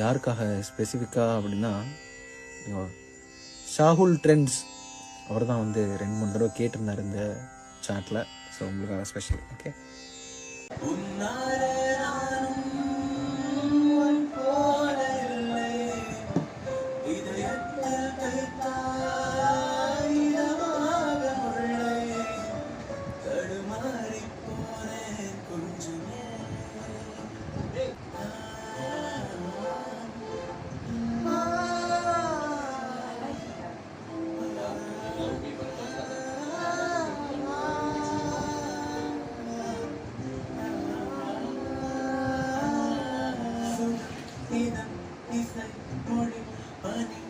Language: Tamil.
யாருக்காக ஸ்பெசிஃபிக்காக அப்படின்னா, ஷாகுல் ட்ரெண்ட்ஸ் அவர் தான் வந்து 2-3 தடவை கேட்டிருந்தார் இந்த சாட்டில். ஸோ உங்களுக்காக ஸ்பெஷல். ஓகே. இசை மொழி பனி